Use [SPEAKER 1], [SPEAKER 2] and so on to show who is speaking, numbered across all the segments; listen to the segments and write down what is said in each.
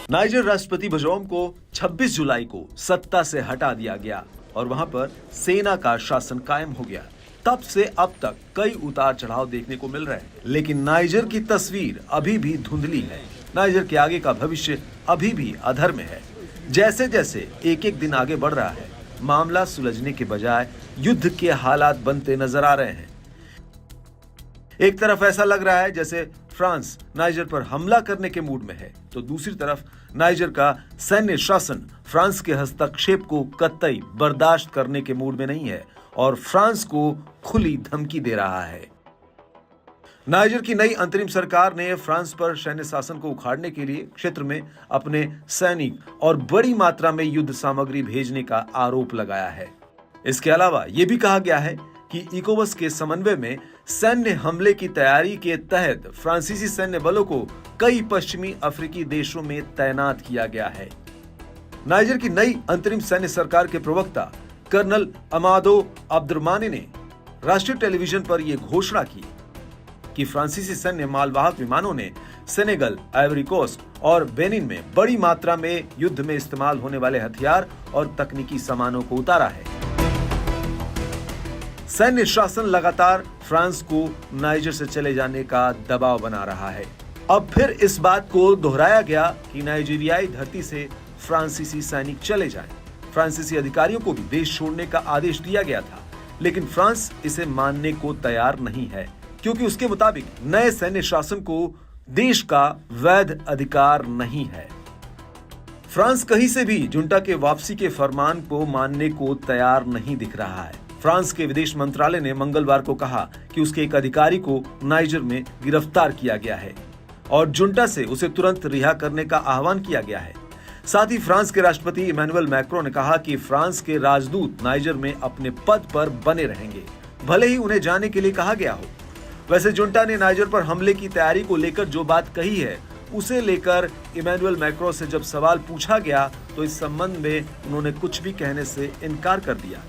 [SPEAKER 1] Niger राष्ट्रपति बजौम को 26 जुलाई को सत्ता से हटा दिया गया और वहां पर सेना का शासन कायम हो गया। तब से अब तक कई उतार चढ़ाव देखने को मिल रहे हैं, लेकिन नाइजर की तस्वीर अभी भी धुंधली है। नाइजर के आगे का भविष्य अभी भी अधर में है। जैसे जैसे एक एक दिन आगे बढ़ रहा है, मामला सुलझने के बजाय युद्ध के हालात बनते नजर आ रहे हैं। एक तरफ ऐसा लग रहा है जैसे फ्रांस नाइजर पर हमला करने के मूड में है, तो दूसरी तरफ नाइजर का सैन्य शासन फ्रांस के हस्तक्षेप को कतई बर्दाश्त करने के मूड में नहीं है और फ्रांस को खुली धमकी दे रहा है। नाइजर की नई अंतरिम सरकार ने फ्रांस पर सैन्य शासन को उखाड़ने के लिए क्षेत्र में अपने सैनिक और बड़ी मात्रा में युद्ध सामग्री भेजने का आरोप लगाया है। इसके अलावा यह भी कहा गया है कि इकोवस के समन्वय में सैन्य हमले की तैयारी के तहत फ्रांसीसी सैन्य बलों को कई पश्चिमी अफ्रीकी देशों में तैनात किया गया है। नाइजर की नई अंतरिम सैन्य सरकार के प्रवक्ता कर्नल अमादो अब्दुर्माने ने राष्ट्रीय टेलीविजन पर यह घोषणा की कि फ्रांसीसी सैन्य मालवाहक विमानों ने सेनेगल, आइवरी कोस्ट और बेनिन में बड़ी मात्रा में युद्ध में इस्तेमाल होने वाले हथियार और तकनीकी सामानों को उतारा है। सैन्य शासन लगातार फ्रांस को नाइजर से चले जाने का दबाव बना रहा है। अब फिर इस बात को दोहराया गया कि नाइजीरियाई धरती से फ्रांसीसी सैनिक चले जाएं। फ्रांसीसी अधिकारियों को भी देश छोड़ने का आदेश दिया गया था, लेकिन फ्रांस इसे मानने को तैयार नहीं है, क्योंकि उसके मुताबिक नए सैन्य शासन को देश का वैध अधिकार नहीं है। फ्रांस कहीं से भी जुंटा के वापसी के फरमान को मानने को तैयार नहीं दिख रहा है। फ्रांस के विदेश मंत्रालय ने मंगलवार को कहा कि उसके एक अधिकारी को नाइजर में गिरफ्तार किया गया है और जुंटा से उसे तुरंत रिहा करने का आह्वान किया गया है। साथ ही फ्रांस के राष्ट्रपति इमैनुअल मैक्रों ने कहा कि फ्रांस के राजदूत नाइजर में अपने पद पर बने रहेंगे, भले ही उन्हें जाने के लिए कहा गया हो। वैसे जुंटा ने नाइजर पर हमले की तैयारी को लेकर जो बात कही है, उसे लेकर इमैनुअल मैक्रों से जब सवाल पूछा गया तो इस संबंध में उन्होंने कुछ भी कहने से इनकार कर दिया।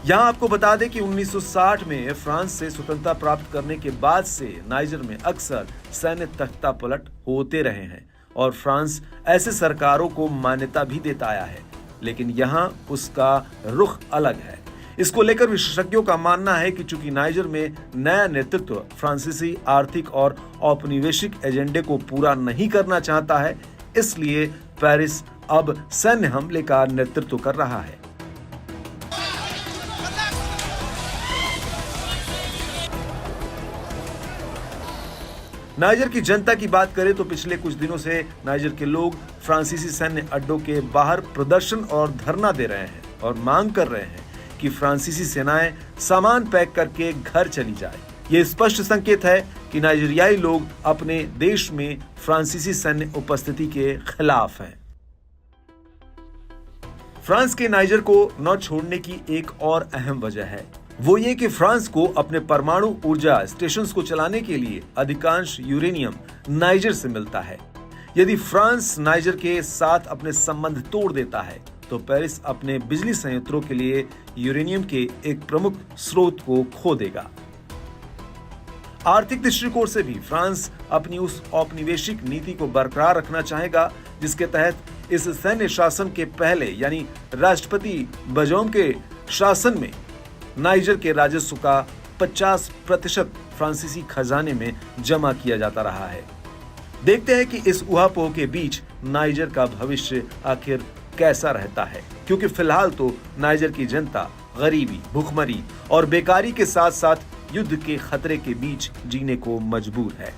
[SPEAKER 1] यहां आपको बता दें कि 1960 में फ्रांस से स्वतंत्रता प्राप्त करने के बाद से नाइजर में अक्सर सैन्य तख्तापलट होते रहे हैं और फ्रांस ऐसे सरकारों को मान्यता भी देता आया है, लेकिन यहां उसका रुख अलग है। इसको लेकर विशेषज्ञों का मानना है कि चूंकि नाइजर में नया नेतृत्व फ्रांसीसी आर्थिक और औपनिवेशिक एजेंडे को पूरा नहीं करना चाहता है, इसलिए पेरिस अब सैन्य हमले का नेतृत्व कर रहा है। नाइजर की जनता की बात करें तो पिछले कुछ दिनों से नाइजर के लोग फ्रांसीसी सैन्य अड्डों के बाहर प्रदर्शन और धरना दे रहे हैं और मांग कर रहे हैं कि फ्रांसीसी सेनाएं सामान पैक करके घर चली जाए। ये स्पष्ट संकेत है कि नाइजीरियाई लोग अपने देश में फ्रांसीसी सैन्य उपस्थिति के खिलाफ हैं। फ्रांस के नाइजर को न छोड़ने की एक और अहम वजह है, वो ये कि फ्रांस को अपने परमाणु ऊर्जा स्टेशंस को चलाने के लिए अधिकांश यूरेनियम नाइजर से मिलता है। यदि फ्रांस नाइजर के साथ अपने संबंध तोड़ देता है तो पेरिस अपने बिजली संयंत्रों के लिए यूरेनियम के एक प्रमुख स्रोत को खो देगा। आर्थिक दृष्टिकोण से भी फ्रांस अपनी उस औपनिवेशिक नीति को बरकरार रखना चाहेगा जिसके तहत इस सैन्य शासन के पहले यानी राष्ट्रपति बजौम के शासन में नाइजर के राजस्व का 50% फ्रांसीसी खजाने में जमा किया जाता रहा है। देखते हैं कि इस उहापोह के बीच नाइजर का भविष्य आखिर कैसा रहता है, क्योंकि फिलहाल तो नाइजर की जनता गरीबी, भूखमरी और बेकारी के साथ साथ युद्ध के खतरे के बीच जीने को मजबूर है।